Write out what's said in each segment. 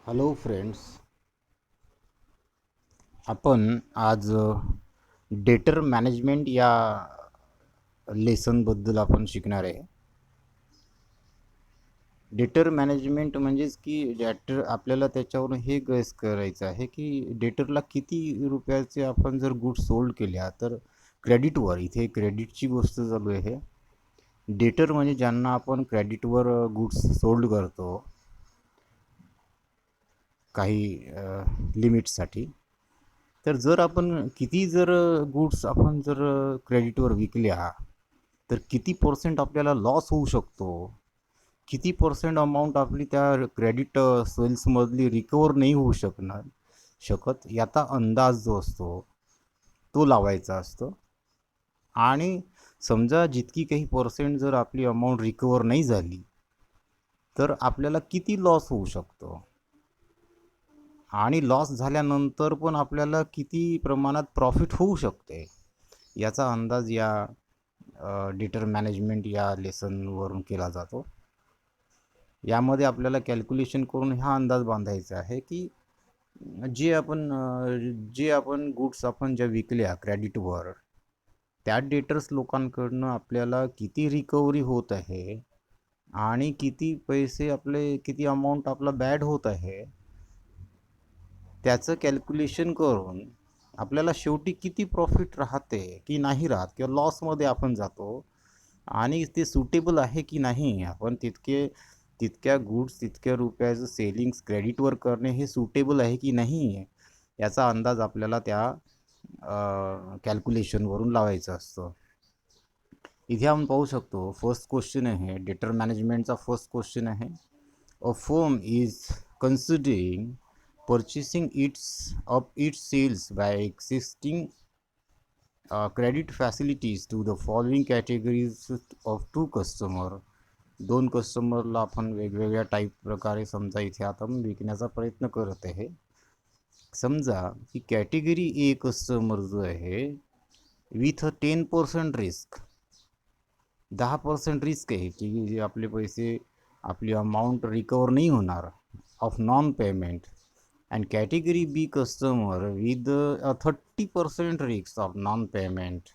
Hello friends, आपण आज डेटर मॅनेजमेंट या लेसनबद्दल आपण शिकणार आहे. डेटर मॅनेजमेंट म्हणजेच की डेटर आपल्याला त्याच्यावरून हे गेस करायचं आहे की डेटरला किती रुपयाचे आपण जर गुड्स सोल्ड केल्या तर क्रेडिटवर, इथे क्रेडिटची गोष्ट चालू आहे. डेटर म्हणजे ज्यांना आपण क्रेडिटवर गुड्स सोल्ड करतो काही लिमिटसाठी. तर जर आपण किती जर गुड्स आपण जर क्रेडिटवर विकल्या तर किती पर्सेंट आपल्याला लॉस होऊ शकतो, किती पर्सेंट अमाऊंट आपली त्या क्रेडिट सेल्समधली रिकवर नाही होऊ शकत याचा अंदाज जो असतो तो लावायचा असतो. आणि समजा जितकी काही पर्सेंट जर आपली अमाऊंट रिकवर नाही झाली तर आपल्याला किती लॉस होऊ शकतो, आणि लॉस झाल्यानंतर पण आपल्याला किती प्रमाणात प्रॉफिट होऊ शकते याचा अंदाज या डेटर मॅनेजमेंट या लेसनवरून केला जातो. यामध्ये आपल्याला कॅल्क्युलेशन करून हा अंदाज बांधायचा आहे की जे आपण गुड्स आपण ज्या विकल्या क्रेडिटवर त्या डेटर्स लोकांकडनं आपल्याला किती रिकव्हरी होत आहे आणि किती पैसे आपले, किती अमाऊंट आपला बॅड होत आहे त्याचं कॅल्क्युलेशन करून आपल्याला शेवटी किती प्रॉफिट राहते की नाही राहत किंवा लॉसमध्ये आपण जातो आणि ते सुटेबल आहे की नाही, आपण तितक्या गुड्स तितक्या रुपयाचं सेलिंग्स क्रेडिटवर करणे हे सुटेबल आहे की नाही याचा अंदाज आपल्याला त्या कॅल्क्युलेशनवरून लावायचा असतो. इथे आपण पाहू शकतो फर्स्ट क्वेश्चन आहे, डेटर मॅनेजमेंटचा फर्स्ट क्वेश्चन आहे. A firm is considering purchasing its sales by existing credit facilities to the following categories of two customer. दोन कस्टमरला आपण वेगवेगळ्या टाईप प्रकारे समजा इथे आता विकण्याचा प्रयत्न करत आहे. समजा की कॅटेगरी ए कस्टमर जो आहे विथ 10% रिस्क, 10% रिस्क आहे की जे आपले पैसे, आपली अमाऊंट रिकवर नाही होणार of non payment. And category B customer with a 30% risk of non-payment.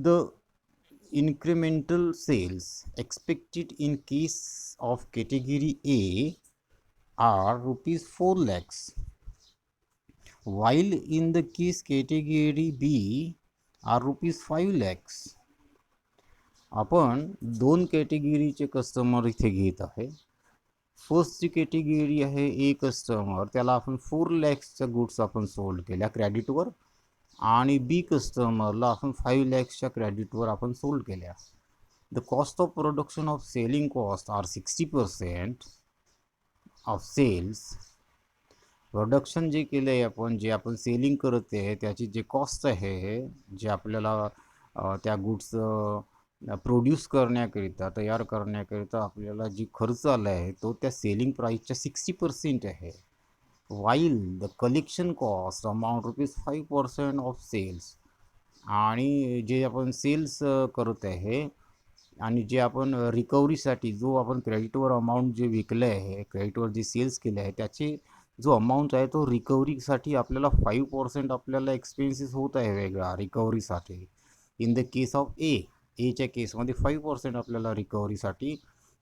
The incremental sales expected in case of category A are rupees 4 lakhs, while in the case category B are rupees 5 lakhs. आपण दोन कॅटेगरीचे customer इथे घेत आहे. फर्स्टची category आहे a customer, त्याला आपण 4 लॅक्सच्या goods आपण sold केल्या क्रेडिटवर, आणि बी कस्टमरला आपण 5 लॅक्सच्या क्रेडिटवर आपण सोल्ड केल्या. The cost of production of selling cost are 60% of sales. Production जे केलं आहे आपण, जे आपण सेलिंग करत आहे त्याची जे कॉस्ट आहे, जे आपल्याला त्या गुड्स प्रोड्यूस करण्याकरिता, तयार करण्याकरिता आपल्याला जी खर्च आला आहे तो त्या सेलिंग प्राईसच्या 60% आहे. While the collection cost amount rupees 5% of sales. आणि जे आपण सेल्स करत आहे आणि जे आपण रिकव्हरीसाठी जो आपण क्रेडिटवर अमाऊंट जे विकलं आहे, क्रेडिटवर जे सेल्स केले आहे त्याचे जो अमाऊंट आहे तो रिकव्हरीसाठी आपल्याला 5% आपल्याला एक्सपेन्सेस होत आहे वेगळा रिकव्हरीसाठी. इन द केस ऑफ एच्या केसमध्ये 5% आपल्याला रिकव्हरीसाठी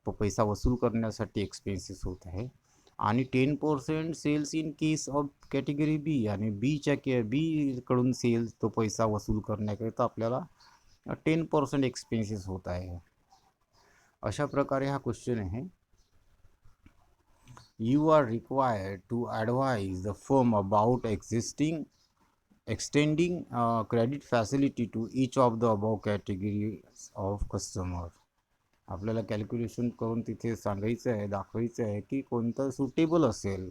तो पैसा वसूल करण्यासाठी एक्सपेन्सेस होत आहे. आणि 10% sales in case of category B, आणि बीकडून सेल्स तो पैसा वसूल करण्याकरिता आपल्याला 10% एक्सपेन्सेस होत आहे. अशा प्रकारे हा क्वेश्चन आहे. You are required to advise the firm about extending credit facility to each of the above categories of customer. आपल्याला कॅल्क्युलेशन करून तिथे सांगायचं आहे, दाखवायचं आहे की कोणतं सुटेबल असेल,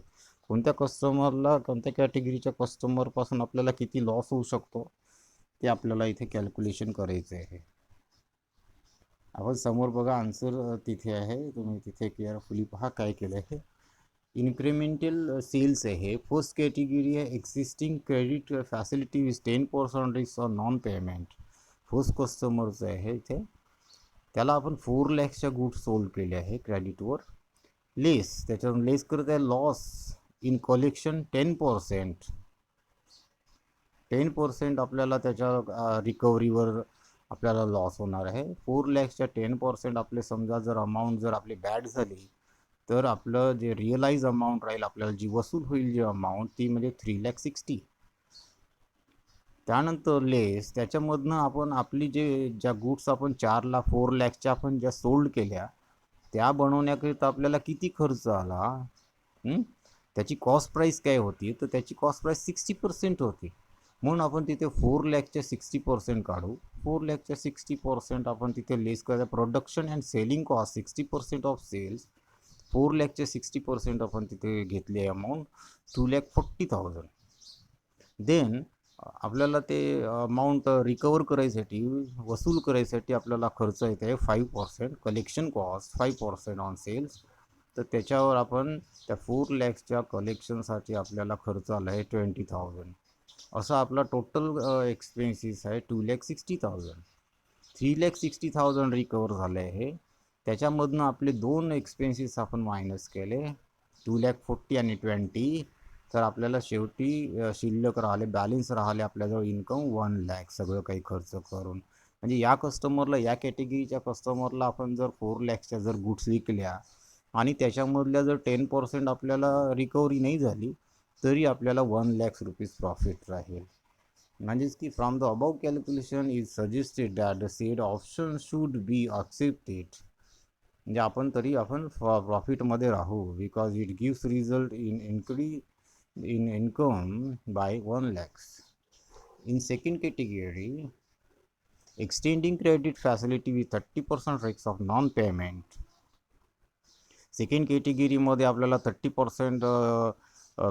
कोणत्या कस्टमरला, कोणत्या कॅटेगरीच्या कस्टमरपासून आपल्याला किती लॉस होऊ शकतो ते आपल्याला इथे कॅल्क्युलेशन करायचं आहे. आपण समोर बघा आन्सर तिथे आहे, तुम्ही तिथे केअरफुली पहा काय केलं आहे. इन्क्रीमेंटल सेल्स आहे, फर्स्ट कॅटेगरी आहे existing credit facility with 10% risk on non payment. First कस्टमरचं आहे इथे, त्याला आपण 4 लॅक्सच्या गुड्स सोल्ड केले आहे क्रेडिटवर, लेस, त्याच्यातून लेस करत आहे लॉस इन कलेक्शन 10%. 10% आपल्याला त्याच्या रिकव्हरीवर आपल्याला लॉस होणार आहे. 4 लॅक्सच्या 10% आपले समजा जर अमाऊंट जर आपली बॅड झाली तर आपलं जे रिअलाइज अमाऊंट राहील, आपल्याला जी वसूल होईल जी अमाऊंट, ती म्हणजे 3,60,000. त्यानंतर लेस, त्याच्यामधनं आपण आपली ज्या गुड्स आपण 4,04,00,000च्या आपण ज्या सोल्ड केल्या त्या बनवण्याकरिता आपल्याला किती खर्च आला, त्याची कॉस्ट प्राईस काय होती, तर त्याची कॉस्ट प्राईस 60% होती. म्हणून आपण तिथे 4,00,000च्या 60% काढू. 4,00,000च्या 60% आपण तिथे लेस करायचं. Production and selling cost 60% of sales. 4,00,000चे 60% आपण तिथे घेतली आहे अमाऊंट 2,40,000. देन आपल्याला ते अमाऊंट रिकवर करायसाठी, वसूल करायसाठी आपल्याला खर्च येत आहे 5%. Collection cost 5% on sales. तर त्याच्यावर आपण त्या 4,00,000च्या कलेक्शनसाठी आपल्याला खर्च आला आहे 20,000. असा आपला टोटल एक्सपेन्सेस आहे 2,60,000. 3,60,000 रिकवर झाले आहे. त्याच्यामधनं आपले दोन एक्सपेन्सेस आपण मायनस केले, 2,40,000 आणि 20. तर आपल्याला शेवटी शिल्लक राहिले, बॅलन्स राहिले आपल्याजवळ इन्कम 1,00,000 सगळं काही खर्च करून. म्हणजे या कस्टमरला, या कॅटेगरीच्या कस्टमरला आपण जर 4,00,000च्या जर गुड्स विकल्या आणि त्याच्यामधल्या जर 10% आपल्याला रिकव्हरी नाही झाली तरी आपल्याला 1,00,000 रुपीज प्रॉफिट राहील. म्हणजेच की from the above calculation is suggested that the sed option should be accepted. म्हणजे आपण तरी आपण प्रॉफिटमध्ये राहू, because it gives result in increase in income by 1,00,000. In second category, extending credit facility with 30% risks of non-payment. Second कॅटेगरीमध्ये आपल्याला 30%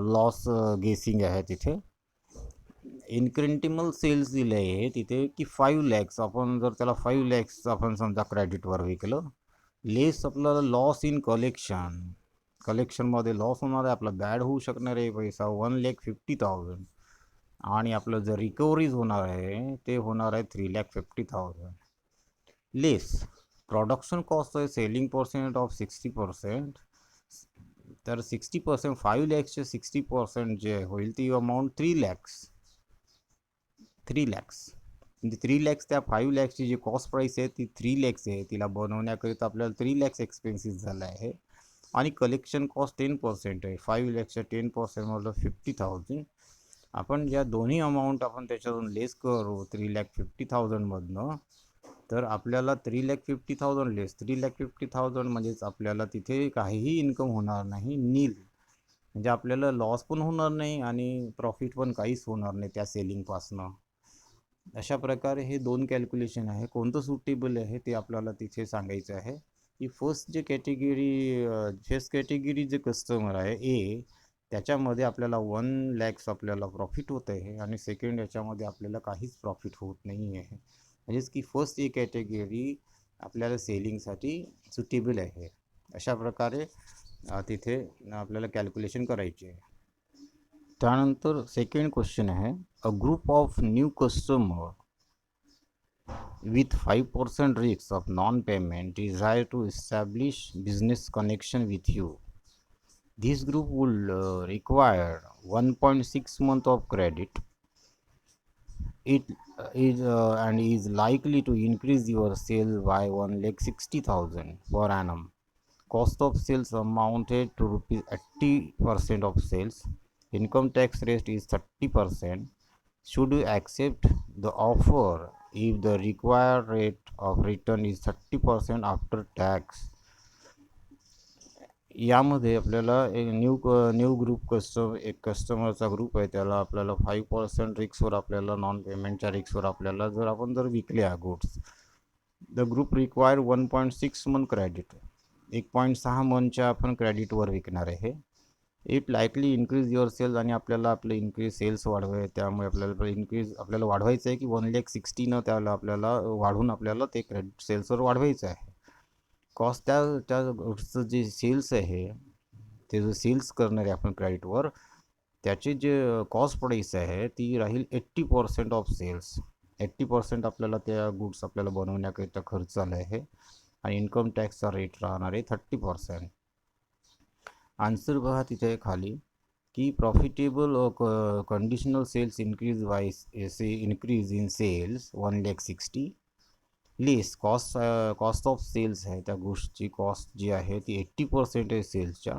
loss गेसिंग आहे तिथे. इन्क्रेडिबल सेल्स दिले आहे तिथे की 5,00,000. आपण जर त्याला 5,00,000 आपण समजा क्रेडिटवर विकलं, लेस आपल्याला लॉस इन कलेक्शनमध्ये लॉस होणार आहे, आपला बॅड होऊ शकणार आहे पैसा 1,50,000. आणि आपलं जर रिकव्हरीज होणार आहे ते होणार आहे 3,50,000. लेस प्रोडक्शन कॉस्ट आहे सेलिंग पर्सेंट ऑफ 60%. तर 60%, 5,00,000चे 60% जे होईल ती अमाऊंट 3,00,000. म्हणजे 3,00,000 त्या 5,00,000ची जी कॉस्ट प्राईस आहे ती 3,00,000 आहे. तिला बनवण्याकरिता आपल्याला 3,00,000 एक्सपेन्सेस झाला आहे. आणि कलेक्शन कॉस्ट 10% आहे. 5,00,000च्या 10% मधलं 50,000. आपण ज्या दोन्ही अमाऊंट आपण त्याच्यातून लेस करू 3,50,000 मधनं, तर आपल्याला 3,50,000 लेस 3,50,000 म्हणजेच आपल्याला तिथे काहीही इन्कम होणार नाही, नील. म्हणजे आपल्याला लॉस पण होणार नाही आणि प्रॉफिट पण काहीच होणार नाही त्या सेलिंगपासनं. अशा प्रकारे हे दोन कॅल्क्युलेशन आहे. कोणतं सुटेबल आहे ते आपल्याला तिथे सांगायचं आहे. की फर्स्ट कॅटेगरी जे कस्टमर आहे ए, त्याच्यामध्ये आपल्याला 1,00,000 आपल्याला प्रॉफिट होत आहे आणि सेकंड याच्यामध्ये आपल्याला काहीच प्रॉफिट होत नाही आहे. म्हणजेच की फर्स्ट कॅटेगरी आपल्याला सेलिंगसाठी सुटेबल आहे. अशा प्रकारे तिथे आपल्याला कॅल्क्युलेशन करायची आहे. त्यानंतर सेकंड क्वेश्चन आहे, a group of new customer with 5% risks of non-payment desire to establish business connection with you. This group will require 1.6 month of credit. It is likely to increase your sales by 1,60,000 per annum. Cost of sales amounted to rupees 80% of sales. Income tax rate is 30%. Should you accept the offer if the required rate of return is 30% after tax? यामध्ये आपल्याला एक new group एक कस्टमरचा group आहे, त्याला आपल्याला 5% रिक्सवर आपल्याला non पेमेंटच्या रिक्सवर आपल्याला जर विकल्या goods, the group require 1.6 month credit. 1.6 मंथच्या आपण क्रेडिटवर विकणार आहे. It likely increase your sales, आणि आपल्याला आपले इन्क्रीज सेल्स वाढवाय, त्यामुळे आपल्याला वाढवायचं आहे की 1,60,000 त्याला आपल्याला वाढवून आपल्याला ते क्रेडिट सेल्सवर वाढवायचं आहे. कॉस्ट त्या गोष्टचं जे सेल्स आहे, ते जो सेल्स करणार आहे आपण क्रेडिटवर, त्याची जे कॉस्ट प्राईस आहे ती राहील 80% ऑफ सेल्स. 80% आपल्याला त्या गुड्स आपल्याला बनवण्याकरिता खर्च आला आहे. आणि इन्कम टॅक्सचा रेट राहणार आहे 30%. आन्सर बघा तिथे खाली की profitable conditional sales increase increase in sales 1,60,000 less cost of sales आहे, त्या गोष्टीची कॉस्ट जी आहे ती 80% आहे सेल्सच्या.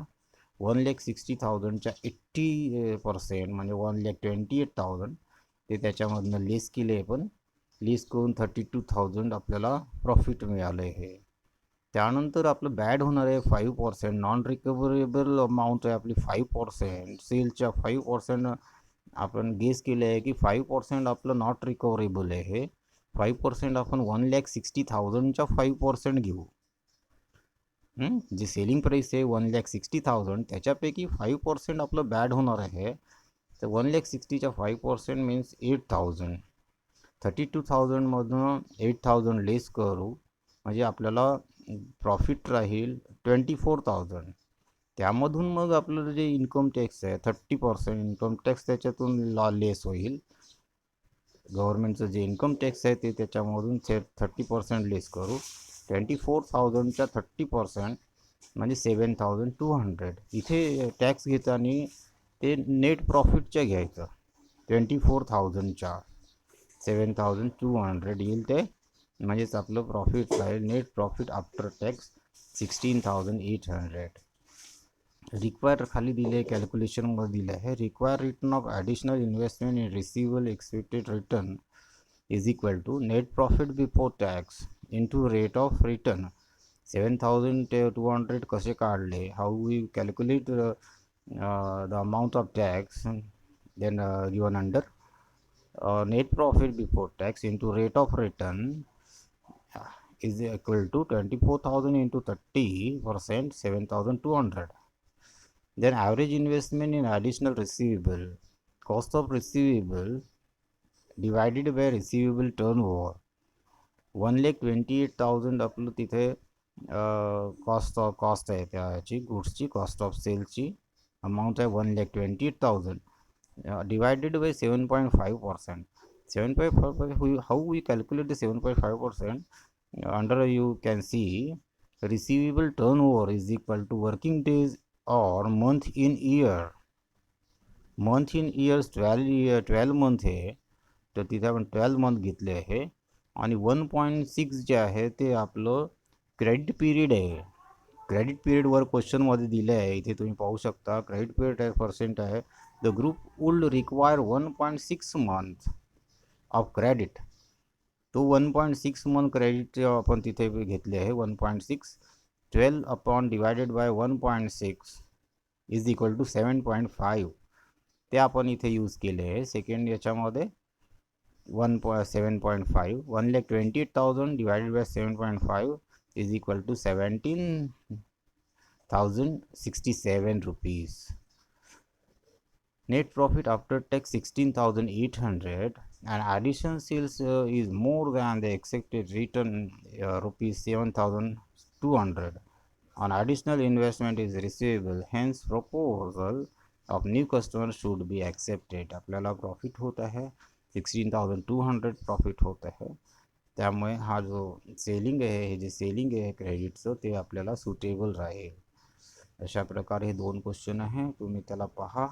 1,60,000च्या 80% म्हणजे 1,28,000 ते त्याच्यामधनं लेस केले आहे, पण लेस करून 32,000 आपल्याला प्रॉफिट मिळालं आहे. त्यानंतर आपलं बॅड होणार आहे 5%, नॉन रिकव्हरेबल अमाऊंट आहे आपली 5%. सेलच्या 5% आपण गेस केले आहे की 5% आपलं नॉट रिकव्हरेबल आहे. 5% आपण 1,60,000च्या 5% घेऊ. जे सेलिंग प्राईस आहे 1,60,000 त्याच्यापैकी 5% आपलं बॅड होणार आहे. तर 1,60,000च्या 5% मीन्स 8,000. 32,000मधून 8,000 लेस करू म्हणजे आपल्याला प्रॉफिट राहील 24,000. त्यामधून मग आपलं जे इन्कम टॅक्स आहे 30% इन्कम टॅक्स त्याच्यातून लेस होईल. गव्हर्नमेंटचं जे इन्कम टॅक्स आहे ते त्याच्यामधून 30% लेस करू. 24,000च्या 30% म्हणजे 7,200. इथे टॅक्स घेताना ते नेट प्रॉफिटच्या घ्यायचं. 24,000च्या 7,200 येईल ते, म्हणजेच आपलं प्रॉफिट राहील net profit after tax 16,800. Require खाली दिले कॅल्क्युलेशनमध्ये दिलं आहे. Require return of additional investment in receivable expected return is equal to net profit before tax into rate of return. 7,200 कसे काढले, how we calculate the amount of tax then given under net profit before tax into rate of return is equal to 24,000 into 30%, 7,200. Then average investment in additional receivable, cost of receivable divided by receivable turnover. 1,28,000 आपलं तिथे cost आहे त्याची गुड्सची, cost of सेलची amount आहे 1,28,000 divided by 7.5%. 7.5%, how we calculate the 7.5%? Under you can see receivable turnover is equal to working days or month in year. Month in years 12 month आहे, तर तिथे आपण 12 मंथ घेतले आहे. आणि 1.6 जे आहे ते आपलं क्रेडिट पिरियड आहे. क्रेडिट पिरियडवर क्वेश्चनमध्ये दिले आहे, इथे तुम्ही पाहू शकता. क्रेडिट पिरियड आहे पर्सेंट आहे. The group would require 1.6 month of credit. तो 1.6 मंथ क्रेडिट आपण तिथे घेतले आहे. 1.6 12 upon divided by 1.6 is equal to 7.5. ते आपण इथे यूज केले आहे सेकंड याच्यामध्ये. 7.5 1,28,000 divided by 7.5 is equal to 17,067 rupees. Net profit after tax 16,800 and addition sales is more than the expected return rupees 7,200. An additional investment is receivable, hence proposal of new customer should be accepted. आपल्याला profit होत आहे 16,200 profit होत आहे. त्यामुळे हा जो selling आहे, हे जे सेलिंग आहे क्रेडिटचं ते आपल्याला सुटेबल राहील. अशा प्रकारे हे 2 क्वेश्चन आहे. तुम्ही त्याला पहा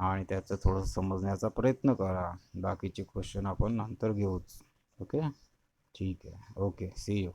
आणि त्याचं थोडंसं समजण्याचा प्रयत्न करा. बाकीचे क्वेश्चन आपण नंतर घेऊच. ओके, ठीक आहे. Okay, see you.